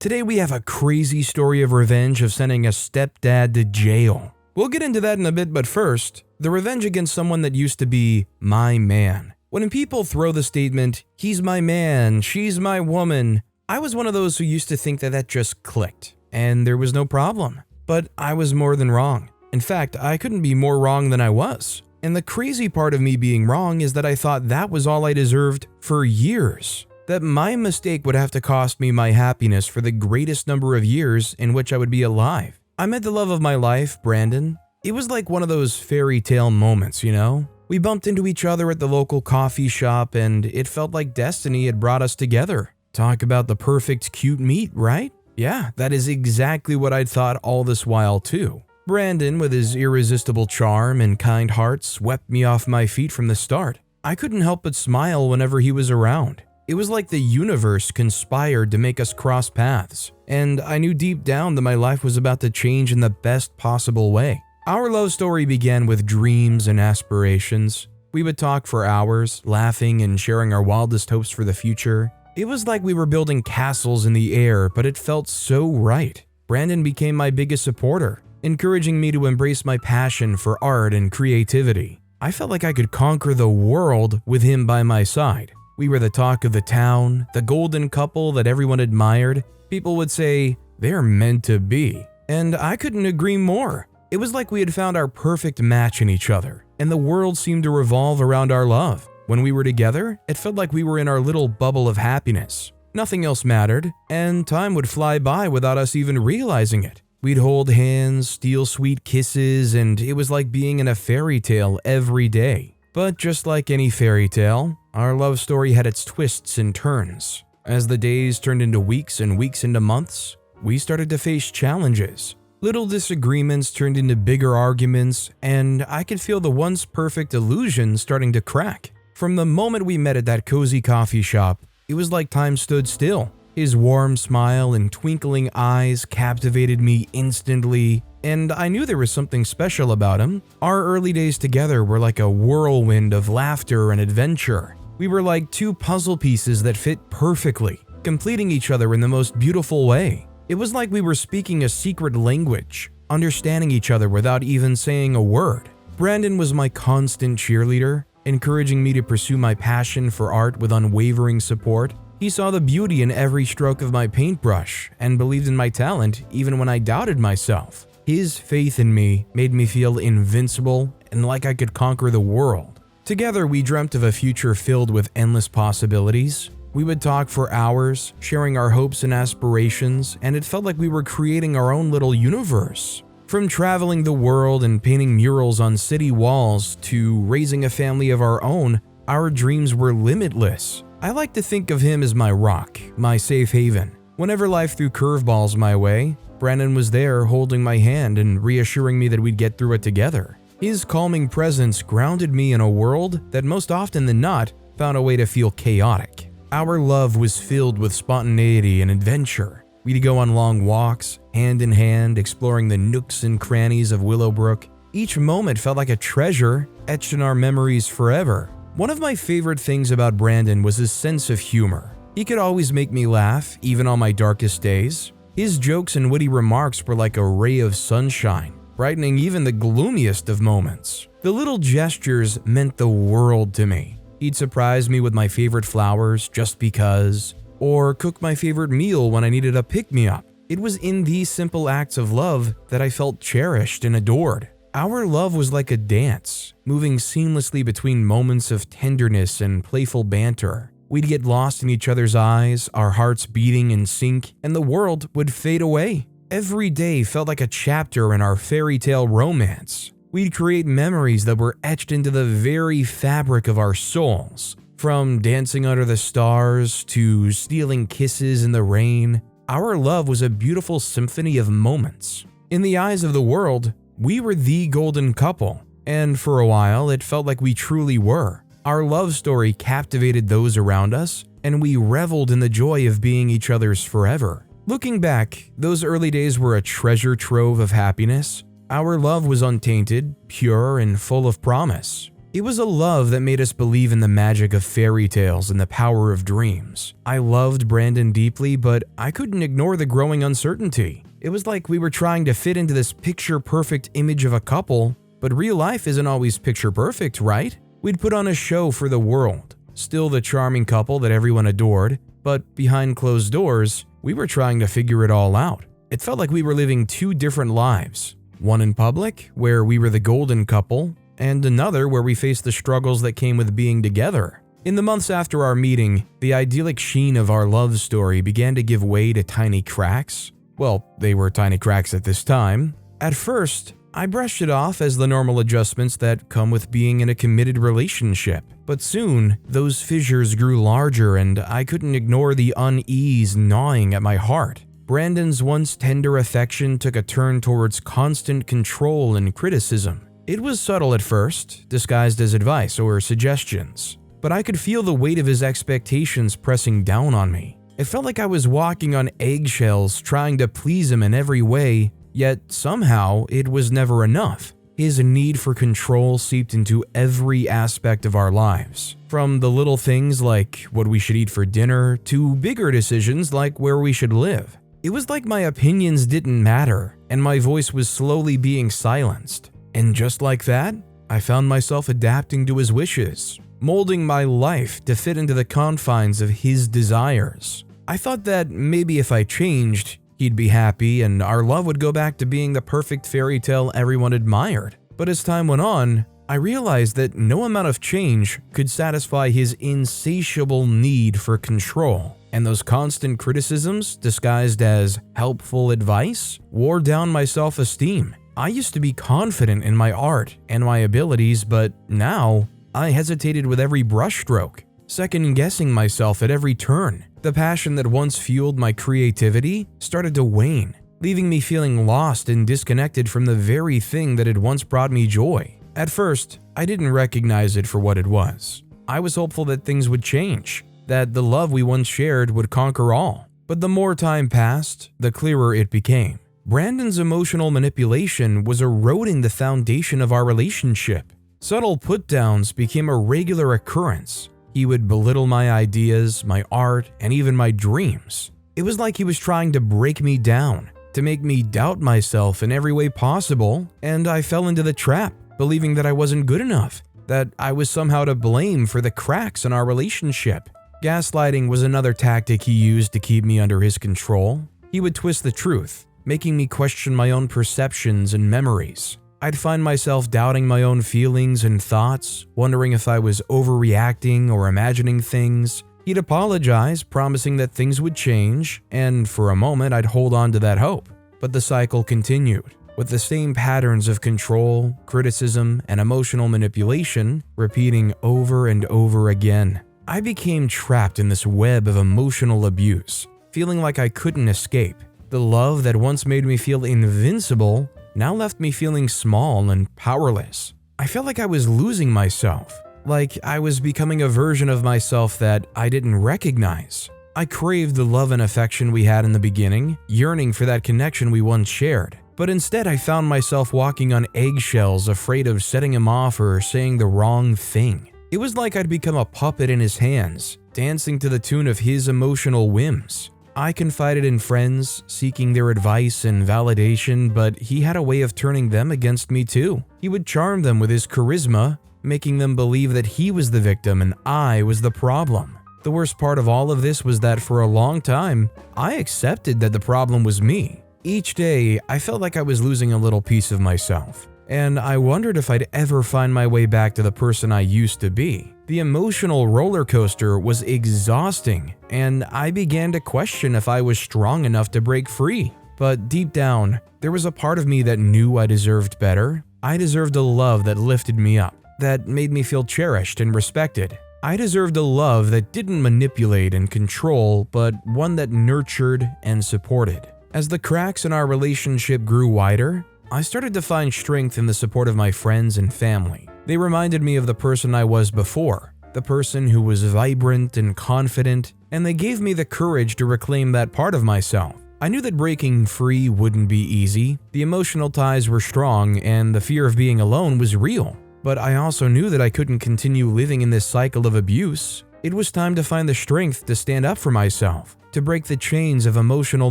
Today we have a crazy story of revenge of sending a stepdad to jail. We'll get into that in a bit, but first, the revenge against someone that used to be my man. When people throw the statement, he's my man, she's my woman, I was one of those who used to think that just clicked, and there was no problem. But I was more than wrong. In fact, I couldn't be more wrong than I was. And the crazy part of me being wrong is that I thought that was all I deserved for years. That my mistake would have to cost me my happiness for the greatest number of years in which I would be alive. I met the love of my life, Brandon. It was like one of those fairy tale moments, you know? We bumped into each other at the local coffee shop and it felt like destiny had brought us together. Talk about the perfect cute meet, right? Yeah, that is exactly what I'd thought all this while too. Brandon, with his irresistible charm and kind heart, swept me off my feet from the start. I couldn't help but smile whenever he was around. It was like the universe conspired to make us cross paths, and I knew deep down that my life was about to change in the best possible way. Our love story began with dreams and aspirations. We would talk for hours, laughing and sharing our wildest hopes for the future. It was like we were building castles in the air, but it felt so right. Brandon became my biggest supporter, encouraging me to embrace my passion for art and creativity. I felt like I could conquer the world with him by my side. We were the talk of the town, the golden couple that everyone admired. People would say, they're meant to be. And I couldn't agree more. It was like we had found our perfect match in each other, and the world seemed to revolve around our love. When we were together, it felt like we were in our little bubble of happiness. Nothing else mattered, and time would fly by without us even realizing it. We'd hold hands, steal sweet kisses, and it was like being in a fairy tale every day. But just like any fairy tale, our love story had its twists and turns. As the days turned into weeks and weeks into months, we started to face challenges. Little disagreements turned into bigger arguments, and I could feel the once perfect illusion starting to crack. From the moment we met at that cozy coffee shop, it was like time stood still. His warm smile and twinkling eyes captivated me instantly, and I knew there was something special about him. Our early days together were like a whirlwind of laughter and adventure. We were like two puzzle pieces that fit perfectly, completing each other in the most beautiful way. It was like we were speaking a secret language, understanding each other without even saying a word. Brandon was my constant cheerleader, encouraging me to pursue my passion for art with unwavering support. He saw the beauty in every stroke of my paintbrush and believed in my talent even when I doubted myself. His faith in me made me feel invincible and like I could conquer the world. Together, we dreamt of a future filled with endless possibilities. We would talk for hours, sharing our hopes and aspirations, and it felt like we were creating our own little universe. From traveling the world and painting murals on city walls to raising a family of our own, our dreams were limitless. I like to think of him as my rock, my safe haven. Whenever life threw curveballs my way, Brandon was there holding my hand and reassuring me that we'd get through it together. His calming presence grounded me in a world that most often than not found a way to feel chaotic. Our love was filled with spontaneity and adventure. We'd go on long walks, hand in hand, exploring the nooks and crannies of Willowbrook. Each moment felt like a treasure etched in our memories forever. One of my favorite things about Brandon was his sense of humor. He could always make me laugh, even on my darkest days. His jokes and witty remarks were like a ray of sunshine, brightening even the gloomiest of moments. The little gestures meant the world to me. He'd surprise me with my favorite flowers just because, or cook my favorite meal when I needed a pick-me-up. It was in these simple acts of love that I felt cherished and adored. Our love was like a dance, moving seamlessly between moments of tenderness and playful banter. We'd get lost in each other's eyes, our hearts beating in sync, and the world would fade away. Every day felt like a chapter in our fairy tale romance. We'd create memories that were etched into the very fabric of our souls. From dancing under the stars to stealing kisses in the rain, our love was a beautiful symphony of moments. In the eyes of the world, we were the golden couple, and for a while it felt like we truly were. Our love story captivated those around us, and we reveled in the joy of being each other's forever. Looking back, those early days were a treasure trove of happiness. Our love was untainted, pure, and full of promise. It was a love that made us believe in the magic of fairy tales and the power of dreams. I loved Brandon deeply, but I couldn't ignore the growing uncertainty. It was like we were trying to fit into this picture-perfect image of a couple, but real life isn't always picture-perfect, right? We'd put on a show for the world, still the charming couple that everyone adored, but behind closed doors, we were trying to figure it all out. It felt like we were living two different lives. One in public, where we were the golden couple, and another where we faced the struggles that came with being together. In the months after our meeting, the idyllic sheen of our love story began to give way to tiny cracks. Well, they were tiny cracks at this time. At first, I brushed it off as the normal adjustments that come with being in a committed relationship. But soon, those fissures grew larger and I couldn't ignore the unease gnawing at my heart. Brandon's once tender affection took a turn towards constant control and criticism. It was subtle at first, disguised as advice or suggestions, but I could feel the weight of his expectations pressing down on me. It felt like I was walking on eggshells trying to please him in every way, yet somehow it was never enough. His need for control seeped into every aspect of our lives, from the little things like what we should eat for dinner to bigger decisions like where we should live. It was like my opinions didn't matter and my voice was slowly being silenced. And just like that, I found myself adapting to his wishes, molding my life to fit into the confines of his desires. I thought that maybe if I changed, he'd be happy and our love would go back to being the perfect fairy tale everyone admired. But as time went on, I realized that no amount of change could satisfy his insatiable need for control. And those constant criticisms, disguised as helpful advice, wore down my self-esteem. I used to be confident in my art and my abilities, but now I hesitated with every brushstroke, second-guessing myself at every turn. The passion that once fueled my creativity started to wane, leaving me feeling lost and disconnected from the very thing that had once brought me joy. At first, I didn't recognize it for what it was. I was hopeful that things would change, that the love we once shared would conquer all. But the more time passed, the clearer it became. Brandon's emotional manipulation was eroding the foundation of our relationship. Subtle put-downs became a regular occurrence. He would belittle my ideas, my art, and even my dreams. It was like he was trying to break me down, to make me doubt myself in every way possible, and I fell into the trap, believing that I wasn't good enough, that I was somehow to blame for the cracks in our relationship. Gaslighting was another tactic he used to keep me under his control. He would twist the truth, making me question my own perceptions and memories. I'd find myself doubting my own feelings and thoughts, wondering if I was overreacting or imagining things. He'd apologize, promising that things would change, and for a moment I'd hold on to that hope. But the cycle continued, with the same patterns of control, criticism, and emotional manipulation repeating over and over again. I became trapped in this web of emotional abuse, feeling like I couldn't escape. The love that once made me feel invincible now left me feeling small and powerless. I felt like I was losing myself, like I was becoming a version of myself that I didn't recognize. I craved the love and affection we had in the beginning, yearning for that connection we once shared. But instead, I found myself walking on eggshells, afraid of setting him off or saying the wrong thing. It was like I'd become a puppet in his hands, dancing to the tune of his emotional whims. I confided in friends, seeking their advice and validation, but he had a way of turning them against me too. He would charm them with his charisma, making them believe that he was the victim and I was the problem. The worst part of all of this was that for a long time, I accepted that the problem was me. Each day, I felt like I was losing a little piece of myself, and I wondered if I'd ever find my way back to the person I used to be. The emotional roller coaster was exhausting, and I began to question if I was strong enough to break free. But deep down, there was a part of me that knew I deserved better. I deserved a love that lifted me up, that made me feel cherished and respected. I deserved a love that didn't manipulate and control, but one that nurtured and supported. As the cracks in our relationship grew wider, I started to find strength in the support of my friends and family. They reminded me of the person I was before, the person who was vibrant and confident, and they gave me the courage to reclaim that part of myself. I knew that breaking free wouldn't be easy. The emotional ties were strong, and the fear of being alone was real. But I also knew that I couldn't continue living in this cycle of abuse. It was time to find the strength to stand up for myself, to break the chains of emotional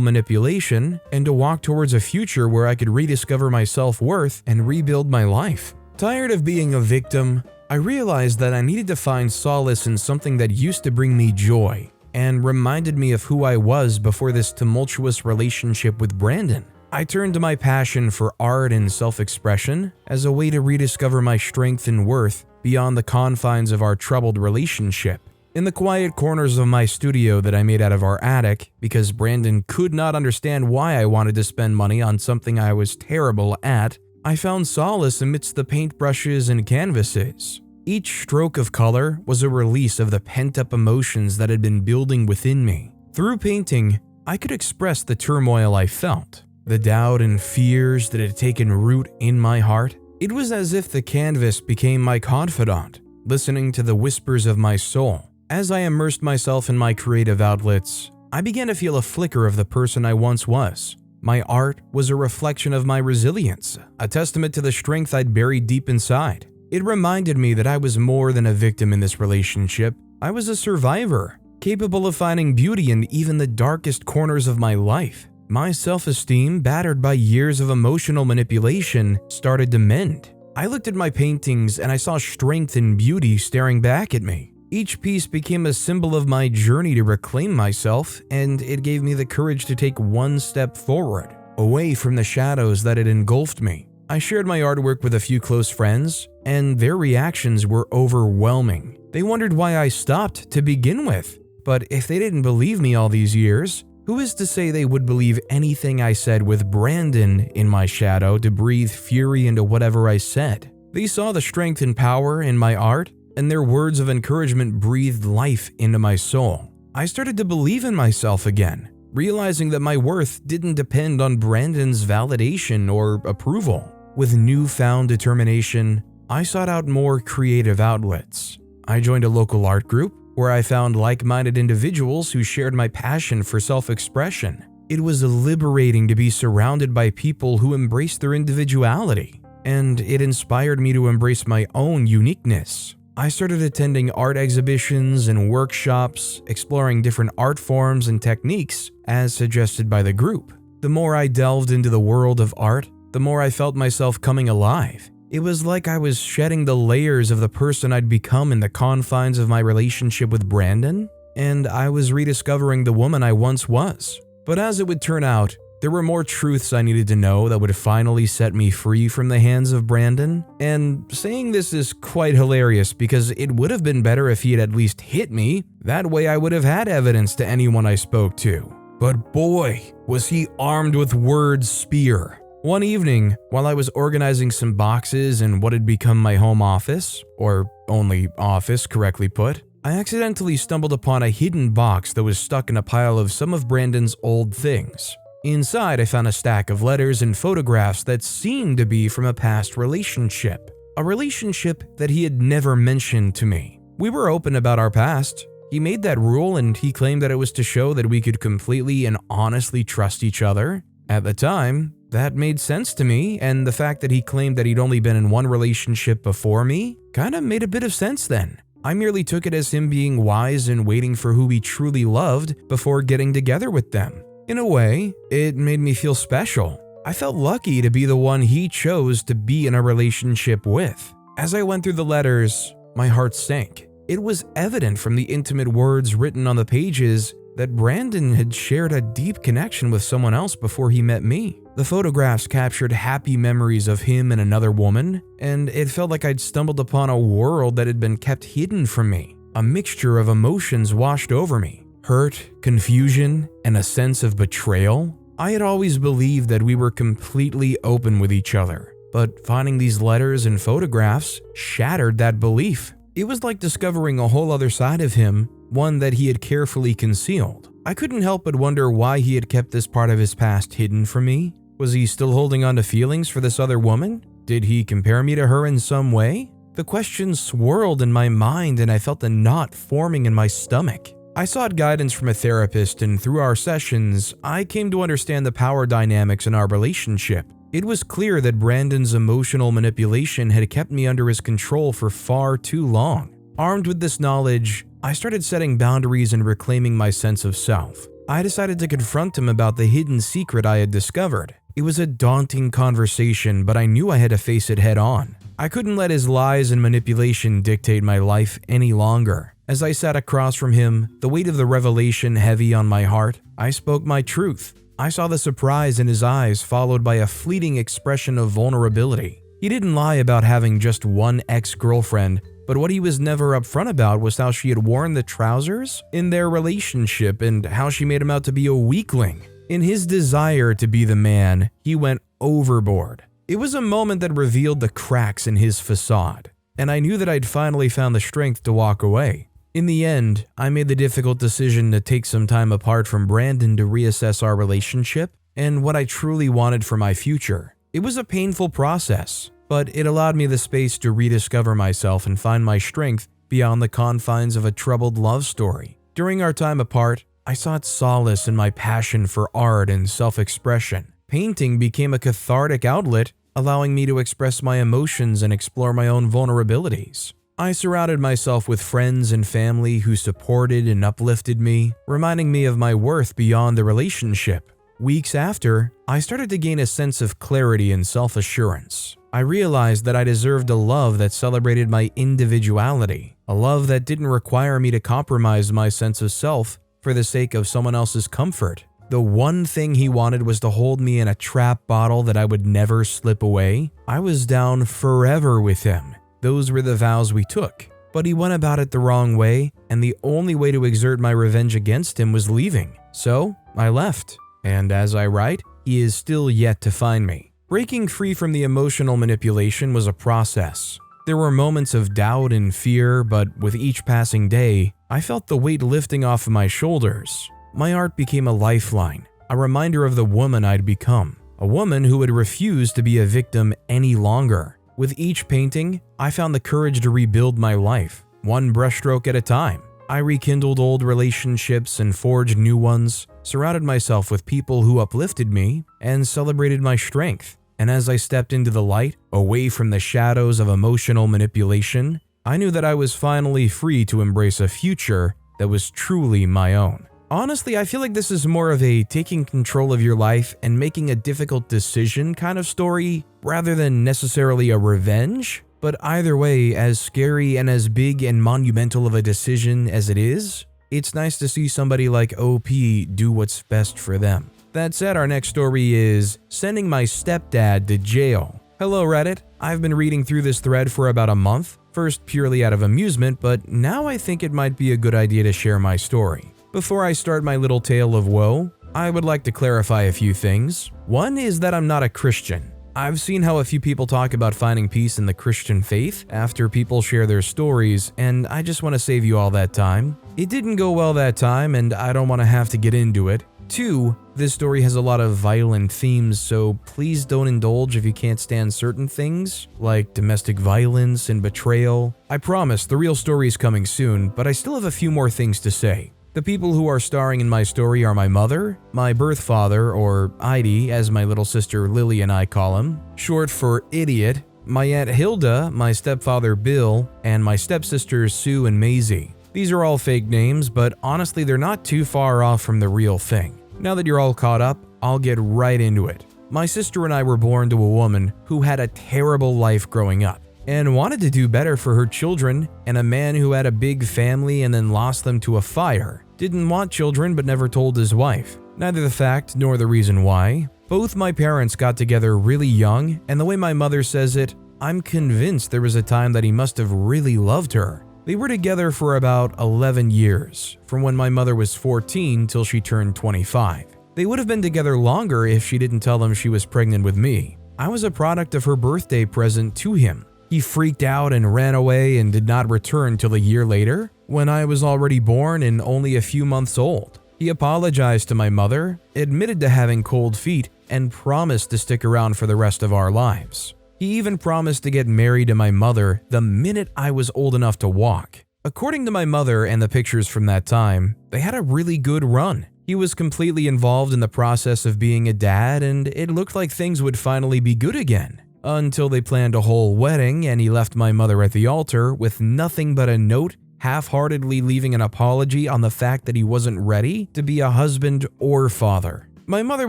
manipulation, and to walk towards a future where I could rediscover my self-worth and rebuild my life. Tired of being a victim, I realized that I needed to find solace in something that used to bring me joy and reminded me of who I was before this tumultuous relationship with Brandon. I turned to my passion for art and self-expression as a way to rediscover my strength and worth beyond the confines of our troubled relationship. In the quiet corners of my studio that I made out of our attic, because Brandon could not understand why I wanted to spend money on something I was terrible at, I found solace amidst the paintbrushes and canvases. Each stroke of color was a release of the pent-up emotions that had been building within me. Through painting, I could express the turmoil I felt, the doubt and fears that had taken root in my heart. It was as if the canvas became my confidant, listening to the whispers of my soul. As I immersed myself in my creative outlets, I began to feel a flicker of the person I once was. My art was a reflection of my resilience, a testament to the strength I'd buried deep inside. It reminded me that I was more than a victim in this relationship. I was a survivor, capable of finding beauty in even the darkest corners of my life. My self-esteem, battered by years of emotional manipulation, started to mend. I looked at my paintings and I saw strength and beauty staring back at me. Each piece became a symbol of my journey to reclaim myself, and it gave me the courage to take one step forward, away from the shadows that had engulfed me. I shared my artwork with a few close friends, and their reactions were overwhelming. They wondered why I stopped to begin with, but if they didn't believe me all these years, who is to say they would believe anything I said with Brandon in my shadow to breathe fury into whatever I said? They saw the strength and power in my art, and their words of encouragement breathed life into my soul. I started to believe in myself again, realizing that my worth didn't depend on Brandon's validation or approval. With newfound determination, I sought out more creative outlets. I joined a local art group where I found like-minded individuals who shared my passion for self-expression. It was liberating to be surrounded by people who embraced their individuality, and it inspired me to embrace my own uniqueness. I started attending art exhibitions and workshops, exploring different art forms and techniques as suggested by the group. The more I delved into the world of art, the more I felt myself coming alive. It was like I was shedding the layers of the person I'd become in the confines of my relationship with Brandon, and I was rediscovering the woman I once was. But as it would turn out, there were more truths I needed to know that would finally set me free from the hands of Brandon. And saying this is quite hilarious because it would have been better if he had at least hit me. That way I would have had evidence to anyone I spoke to. But boy, was he armed with word spear. One evening, while I was organizing some boxes in what had become my home office, or only office correctly put, I accidentally stumbled upon a hidden box that was stuck in a pile of some of Brandon's old things. Inside, I found a stack of letters and photographs that seemed to be from a past relationship. A relationship that he had never mentioned to me. We were open about our past. He made that rule and he claimed that it was to show that we could completely and honestly trust each other. At the time, that made sense to me, and the fact that he claimed that he'd only been in one relationship before me kind of made a bit of sense then. I merely took it as him being wise and waiting for who he truly loved before getting together with them. In a way, it made me feel special. I felt lucky to be the one he chose to be in a relationship with. As I went through the letters, my heart sank. It was evident from the intimate words written on the pages that Brandon had shared a deep connection with someone else before he met me. The photographs captured happy memories of him and another woman, and it felt like I'd stumbled upon a world that had been kept hidden from me. A mixture of emotions washed over me. Hurt, confusion, and a sense of betrayal. I had always believed that we were completely open with each other, but finding these letters and photographs shattered that belief. It was like discovering a whole other side of him, one that he had carefully concealed. I couldn't help but wonder why he had kept this part of his past hidden from me. Was he still holding on to feelings for this other woman? Did he compare me to her in some way? The questions swirled in my mind and I felt a knot forming in my stomach. I sought guidance from a therapist, and through our sessions, I came to understand the power dynamics in our relationship. It was clear that Brandon's emotional manipulation had kept me under his control for far too long. Armed with this knowledge, I started setting boundaries and reclaiming my sense of self. I decided to confront him about the hidden secret I had discovered. It was a daunting conversation, but I knew I had to face it head on. I couldn't let his lies and manipulation dictate my life any longer. As I sat across from him, the weight of the revelation heavy on my heart, I spoke my truth. I saw the surprise in his eyes, followed by a fleeting expression of vulnerability. He didn't lie about having just one ex-girlfriend, but what he was never upfront about was how she had worn the trousers in their relationship and how she made him out to be a weakling. In his desire to be the man, he went overboard. It was a moment that revealed the cracks in his facade, and I knew that I'd finally found the strength to walk away. In the end, I made the difficult decision to take some time apart from Brandon to reassess our relationship and what I truly wanted for my future. It was a painful process, but it allowed me the space to rediscover myself and find my strength beyond the confines of a troubled love story. During our time apart, I sought solace in my passion for art and self-expression. Painting became a cathartic outlet, allowing me to express my emotions and explore my own vulnerabilities. I surrounded myself with friends and family who supported and uplifted me, reminding me of my worth beyond the relationship. Weeks after, I started to gain a sense of clarity and self-assurance. I realized that I deserved a love that celebrated my individuality, a love that didn't require me to compromise my sense of self for the sake of someone else's comfort. The one thing he wanted was to hold me in a trap bottle that I would never slip away. I was down forever with him. Those were the vows we took. But he went about it the wrong way, and the only way to exert my revenge against him was leaving. So, I left. And as I write, he is still yet to find me. Breaking free from the emotional manipulation was a process. There were moments of doubt and fear, but with each passing day, I felt the weight lifting off of my shoulders. My art became a lifeline, a reminder of the woman I'd become, a woman who had refused to be a victim any longer. With each painting, I found the courage to rebuild my life, one brushstroke at a time. I rekindled old relationships and forged new ones, surrounded myself with people who uplifted me and celebrated my strength. And as I stepped into the light, away from the shadows of emotional manipulation, I knew that I was finally free to embrace a future that was truly my own. Honestly, I feel like this is more of a taking control of your life and making a difficult decision kind of story, rather than necessarily a revenge. But either way, as scary and as big and monumental of a decision as it is, it's nice to see somebody like OP do what's best for them. That said, our next story is sending my stepdad to jail. Hello Reddit, I've been reading through this thread for about a month, first purely out of amusement, but now I think it might be a good idea to share my story. Before I start my little tale of woe, I would like to clarify a few things. One is that I'm not a Christian. I've seen how a few people talk about finding peace in the Christian faith after people share their stories, and I just want to save you all that time. It didn't go well that time, and I don't want to have to get into it. 2, this story has a lot of violent themes, so please don't indulge if you can't stand certain things, like domestic violence and betrayal. I promise the real story is coming soon, but I still have a few more things to say. The people who are starring in my story are my mother, my birth father, or Idy, as my little sister Lily and I call him, short for idiot, my aunt Hilda, my stepfather Bill, and my stepsisters Sue and Maisie. These are all fake names, but honestly they're not too far off from the real thing. Now that you're all caught up, I'll get right into it. My sister and I were born to a woman who had a terrible life growing up and wanted to do better for her children, and a man who had a big family and then lost them to a fire. Didn't want children but never told his wife. Neither the fact nor the reason why. Both my parents got together really young, and the way my mother says it, I'm convinced there was a time that he must have really loved her. They were together for about 11 years, from when my mother was 14 till she turned 25. They would have been together longer if she didn't tell him she was pregnant with me. I was a product of her birthday present to him. He freaked out and ran away and did not return till a year later, when I was already born and only a few months old. He apologized to my mother, admitted to having cold feet, and promised to stick around for the rest of our lives. He even promised to get married to my mother the minute I was old enough to walk. According to my mother and the pictures from that time, they had a really good run. He was completely involved in the process of being a dad, and it looked like things would finally be good again. Until they planned a whole wedding and he left my mother at the altar with nothing but a note, half-heartedly leaving an apology on the fact that he wasn't ready to be a husband or father. My mother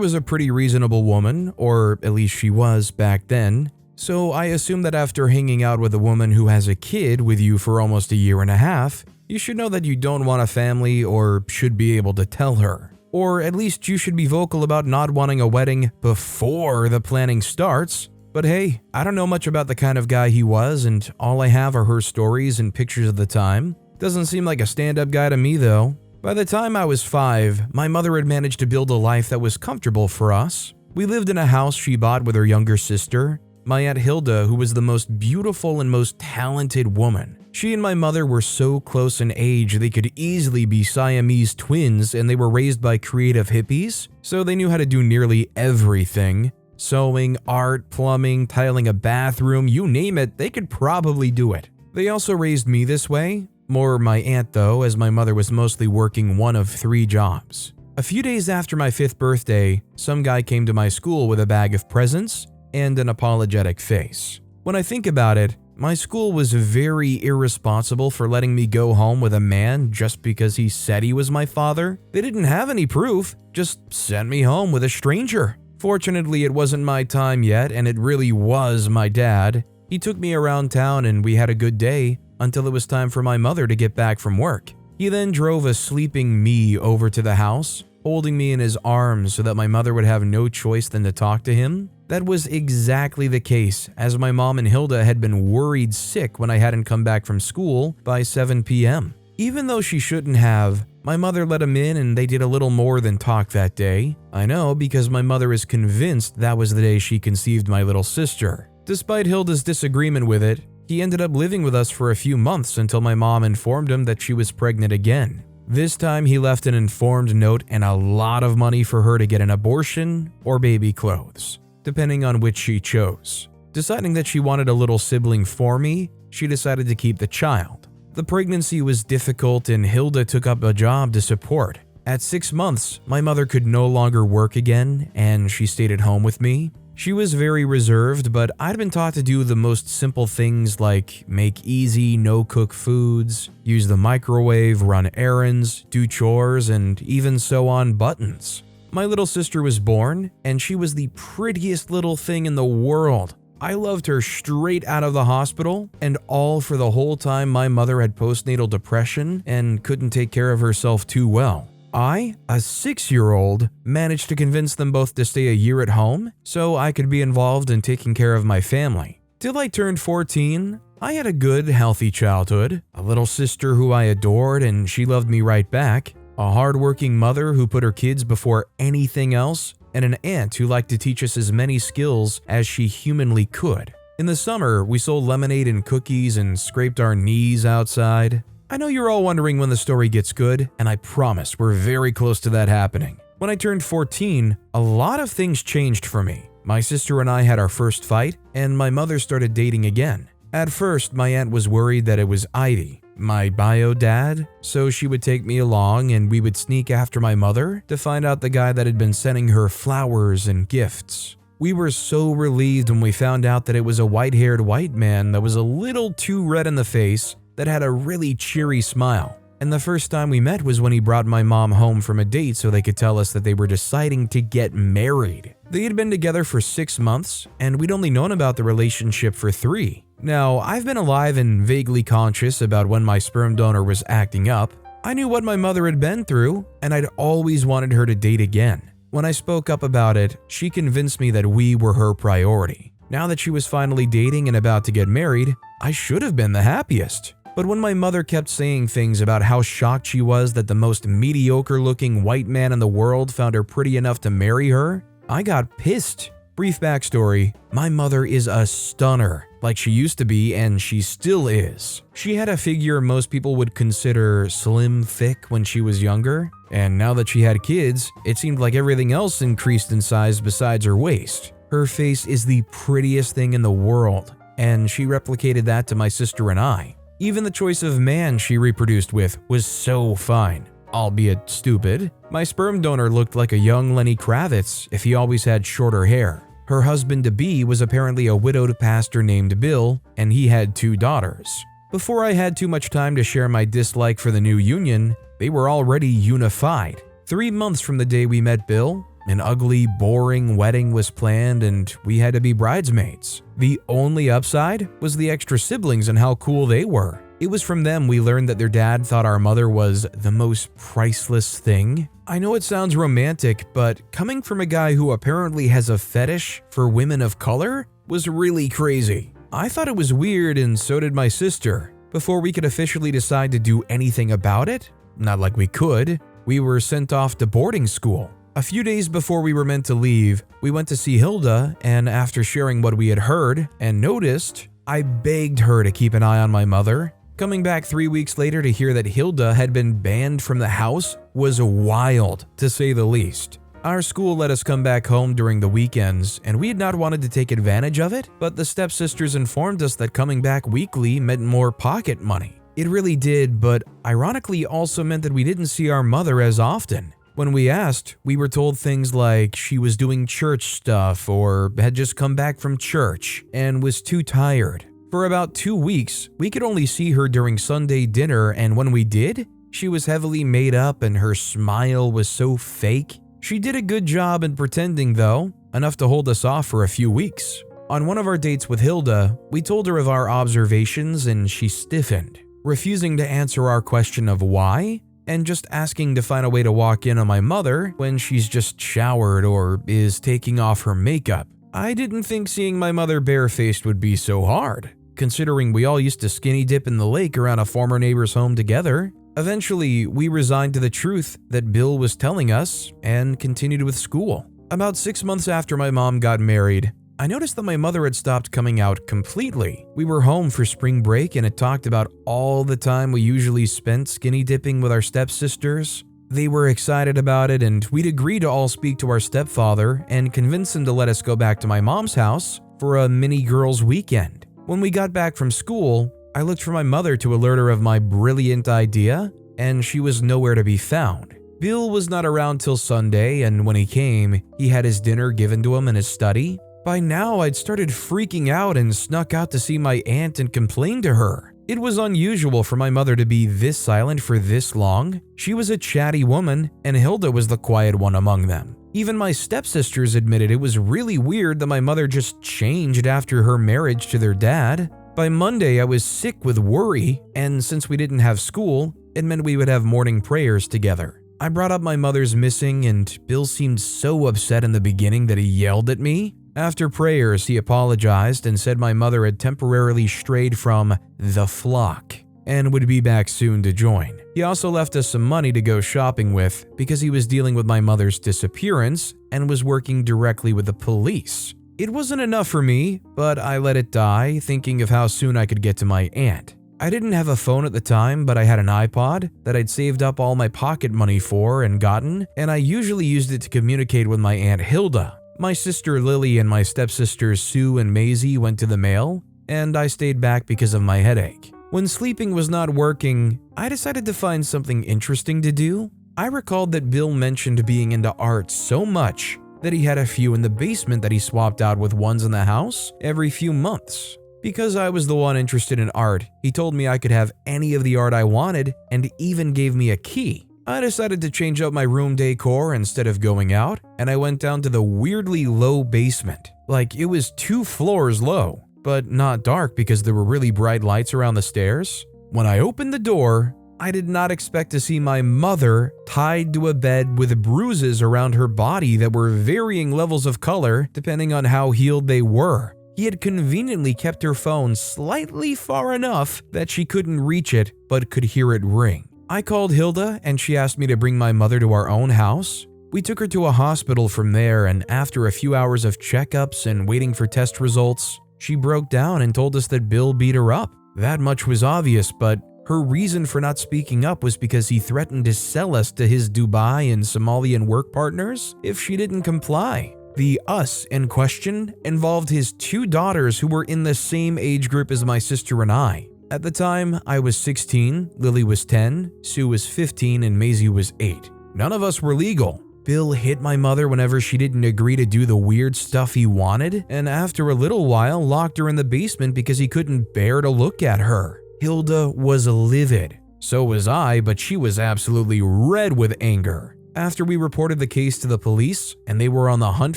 was a pretty reasonable woman, or at least she was back then, so I assume that after hanging out with a woman who has a kid with you for almost a year and a half, you should know that you don't want a family or should be able to tell her. Or at least you should be vocal about not wanting a wedding before the planning starts. But hey, I don't know much about the kind of guy he was, and all I have are her stories and pictures of the time. Doesn't seem like a stand-up guy to me though. By the time I was 5, my mother had managed to build a life that was comfortable for us. We lived in a house she bought with her younger sister, my Aunt Hilda, who was the most beautiful and most talented woman. She and my mother were so close in age they could easily be Siamese twins, and they were raised by creative hippies, so they knew how to do nearly everything. Sewing, art, plumbing, tiling a bathroom, you name it, they could probably do it. They also raised me this way. More my aunt though, as my mother was mostly working one of 3 jobs. A few days after my 5th birthday, some guy came to my school with a bag of presents and an apologetic face. When I think about it, my school was very irresponsible for letting me go home with a man just because he said he was my father. They didn't have any proof, just sent me home with a stranger. Fortunately, it wasn't my time yet, and it really was my dad. He took me around town and we had a good day until it was time for my mother to get back from work. He then drove a sleeping me over to the house, holding me in his arms so that my mother would have no choice than to talk to him. That was exactly the case, as my mom and Hilda had been worried sick when I hadn't come back from school by 7 p.m. Even though she shouldn't have, my mother let him in and they did a little more than talk that day. I know because my mother is convinced that was the day she conceived my little sister. Despite Hilda's disagreement with it, he ended up living with us for a few months until my mom informed him that she was pregnant again. This time he left an informed note and a lot of money for her to get an abortion or baby clothes, depending on which she chose. Deciding that she wanted a little sibling for me, she decided to keep the child. The pregnancy was difficult and Hilda took up a job to support. At 6 months, my mother could no longer work again and she stayed at home with me. She was very reserved, but I'd been taught to do the most simple things like make easy, no-cook foods, use the microwave, run errands, do chores, and even sew on buttons. My little sister was born, and she was the prettiest little thing in the world. I loved her straight out of the hospital, and all for the whole time my mother had postnatal depression and couldn't take care of herself too well. I, a 6-year-old, managed to convince them both to stay a year at home so I could be involved in taking care of my family. Till I turned 14, I had a good, healthy childhood, a little sister who I adored and she loved me right back, a hardworking mother who put her kids before anything else, and an aunt who liked to teach us as many skills as she humanly could. In the summer, we sold lemonade and cookies and scraped our knees outside. I know you're all wondering when the story gets good, and I promise we're very close to that happening. When I turned 14, a lot of things changed for me. My sister and I had our first fight, and my mother started dating again. At first, my aunt was worried that it was Ivy, my bio dad, so she would take me along and we would sneak after my mother to find out the guy that had been sending her flowers and gifts. We were so relieved when we found out that it was a white-haired white man that was a little too red in the face that had a really cheery smile. And the first time we met was when he brought my mom home from a date so they could tell us that they were deciding to get married. They had been together for 6 months, and we'd only known about the relationship for 3. Now, I've been alive and vaguely conscious about when my sperm donor was acting up. I knew what my mother had been through, and I'd always wanted her to date again. When I spoke up about it, she convinced me that we were her priority. Now that she was finally dating and about to get married, I should have been the happiest. But when my mother kept saying things about how shocked she was that the most mediocre-looking white man in the world found her pretty enough to marry her, I got pissed. Brief backstory, my mother is a stunner, like she used to be and she still is. She had a figure most people would consider slim thick when she was younger, and now that she had kids, it seemed like everything else increased in size besides her waist. Her face is the prettiest thing in the world, and she replicated that to my sister and I. Even the choice of man she reproduced with was so fine. albeit stupid. My sperm donor looked like a young Lenny Kravitz if he always had shorter hair. Her husband-to-be was apparently a widowed pastor named Bill, and he had 2 daughters. Before I had too much time to share my dislike for the new union, they were already unified. 3 months from the day we met Bill, an ugly, boring wedding was planned and we had to be bridesmaids. The only upside was the extra siblings and how cool they were. It was from them we learned that their dad thought our mother was the most priceless thing. I know it sounds romantic, but coming from a guy who apparently has a fetish for women of color was really crazy. I thought it was weird, and so did my sister. Before we could officially decide to do anything about it, not like we could, we were sent off to boarding school. A few days before we were meant to leave, we went to see Hilda, and after sharing what we had heard and noticed, I begged her to keep an eye on my mother. Coming back 3 weeks later to hear that Hilda had been banned from the house was wild, to say the least. Our school let us come back home during the weekends, and we had not wanted to take advantage of it, but the stepsisters informed us that coming back weekly meant more pocket money. It really did, but ironically also meant that we didn't see our mother as often. When we asked, we were told things like she was doing church stuff or had just come back from church and was too tired. For about 2 weeks, we could only see her during Sunday dinner, and when we did, she was heavily made up and her smile was so fake. She did a good job in pretending though, enough to hold us off for a few weeks. On one of our dates with Hilda, we told her of our observations and she stiffened, refusing to answer our question of why, and just asking to find a way to walk in on my mother when she's just showered or is taking off her makeup. I didn't think seeing my mother barefaced would be so hard, considering we all used to skinny dip in the lake around a former neighbor's home together. Eventually, we resigned to the truth that Bill was telling us and continued with school. About 6 months after my mom got married, I noticed that my mother had stopped coming out completely. We were home for spring break and had talked about all the time we usually spent skinny dipping with our stepsisters. They were excited about it, and we'd agreed to all speak to our stepfather and convince him to let us go back to my mom's house for a mini girls' weekend. When we got back from school, I looked for my mother to alert her of my brilliant idea, and she was nowhere to be found. Bill was not around till Sunday, and when he came, he had his dinner given to him in his study. By now, I'd started freaking out and snuck out to see my aunt and complain to her. It was unusual for my mother to be this silent for this long. She was a chatty woman, and Hilda was the quiet one among them. Even my stepsisters admitted it was really weird that my mother just changed after her marriage to their dad. By Monday, I was sick with worry, and since we didn't have school, it meant we would have morning prayers together. I brought up my mother's missing, and Bill seemed so upset in the beginning that he yelled at me. After prayers, he apologized and said my mother had temporarily strayed from the flock and would be back soon to join. He also left us some money to go shopping with because he was dealing with my mother's disappearance and was working directly with the police. It wasn't enough for me, but I let it die, thinking of how soon I could get to my aunt. I didn't have a phone at the time, but I had an iPod that I'd saved up all my pocket money for and gotten, and I usually used it to communicate with my Aunt Hilda. My sister Lily and my stepsisters Sue and Maisie went to the mail, and I stayed back because of my headache. When sleeping was not working, I decided to find something interesting to do. I recalled that Bill mentioned being into art so much that he had a few in the basement that he swapped out with ones in the house every few months. Because I was the one interested in art, he told me I could have any of the art I wanted and even gave me a key. I decided to change up my room decor instead of going out, and I went down to the weirdly low basement. Like it was 2 floors low, but not dark because there were really bright lights around the stairs. When I opened the door, I did not expect to see my mother tied to a bed with bruises around her body that were varying levels of color depending on how healed they were. He had conveniently kept her phone slightly far enough that she couldn't reach it but could hear it ring. I called Hilda and she asked me to bring my mother to our own house. We took her to a hospital from there, and after a few hours of checkups and waiting for test results, she broke down and told us that Bill beat her up. That much was obvious, but her reason for not speaking up was because he threatened to sell us to his Dubai and Somalian work partners if she didn't comply. The us in question involved his 2 daughters who were in the same age group as my sister and I. At the time, I was 16, Lily was 10, Sue was 15, and Maisie was 8. None of us were legal. Bill hit my mother whenever she didn't agree to do the weird stuff he wanted, and after a little while locked her in the basement because he couldn't bear to look at her. Hilda was livid. So was I, but she was absolutely red with anger. After we reported the case to the police and they were on the hunt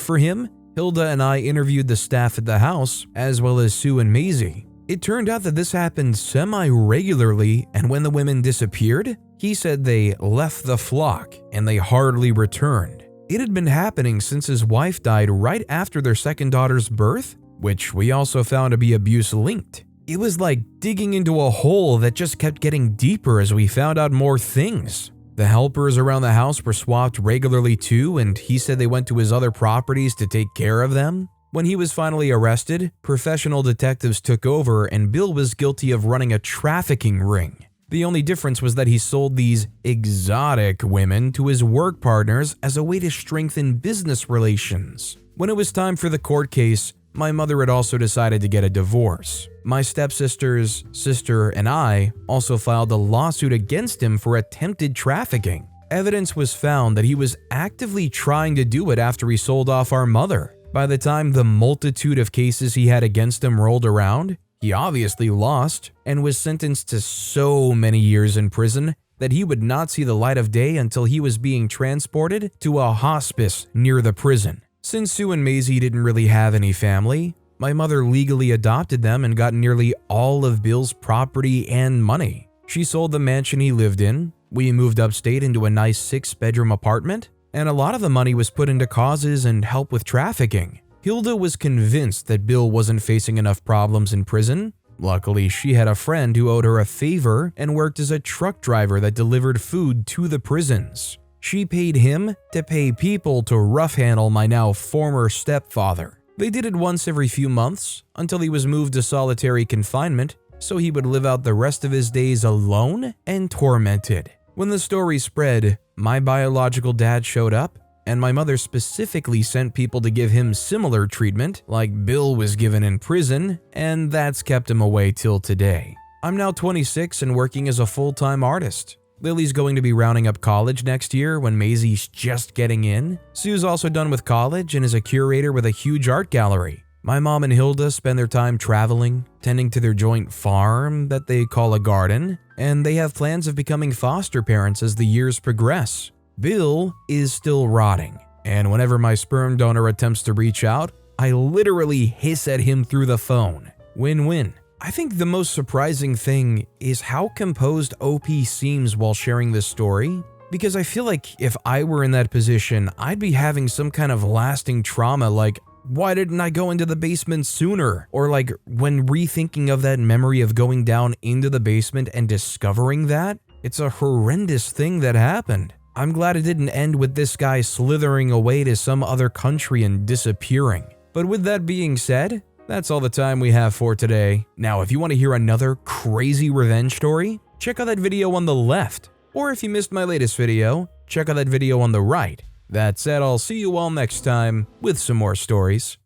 for him, Hilda and I interviewed the staff at the house, as well as Sue and Maisie. It turned out that this happened semi-regularly, and when the women disappeared, he said they left the flock and they hardly returned. It had been happening since his wife died right after their second daughter's birth, which we also found to be abuse-linked. It was like digging into a hole that just kept getting deeper as we found out more things. The helpers around the house were swapped regularly too, and he said they went to his other properties to take care of them. When he was finally arrested, professional detectives took over and Bill was guilty of running a trafficking ring. The only difference was that he sold these exotic women to his work partners as a way to strengthen business relations. When it was time for the court case, my mother had also decided to get a divorce. My stepsister's sister and I also filed a lawsuit against him for attempted trafficking. Evidence was found that he was actively trying to do it after he sold off our mother. By the time the multitude of cases he had against him rolled around, he obviously lost and was sentenced to so many years in prison that he would not see the light of day until he was being transported to a hospice near the prison. Since Sue and Maisie didn't really have any family, my mother legally adopted them and got nearly all of Bill's property and money. She sold the mansion he lived in, we moved upstate into a nice 6-bedroom apartment, and a lot of the money was put into causes and help with trafficking. Hilda was convinced that Bill wasn't facing enough problems in prison. Luckily, she had a friend who owed her a favor and worked as a truck driver that delivered food to the prisons. She paid him to pay people to rough handle my now former stepfather. They did it once every few months until he was moved to solitary confinement, so he would live out the rest of his days alone and tormented. When the story spread, my biological dad showed up, and my mother specifically sent people to give him similar treatment like Bill was given in prison, and that's kept him away till today. I'm now 26 and working as a full-time artist. Lily's going to be rounding up college next year when Maisie's just getting in. Sue's also done with college and is a curator with a huge art gallery. My mom and Hilda spend their time traveling, tending to their joint farm that they call a garden, and they have plans of becoming foster parents as the years progress. Bill is still rotting, and whenever my sperm donor attempts to reach out, I literally hiss at him through the phone. Win-win. I think the most surprising thing is how composed OP seems while sharing this story, because I feel like if I were in that position, I'd be having some kind of lasting trauma like, why didn't I go into the basement sooner? Or like when rethinking of that memory of going down into the basement and discovering that, it's a horrendous thing that happened. I'm glad it didn't end with this guy slithering away to some other country and disappearing. But with that being said, that's all the time we have for today. Now, if you want to hear another crazy revenge story, check out that video on the left. Or if you missed my latest video, check out that video on the right. That said, I'll see you all next time with some more stories.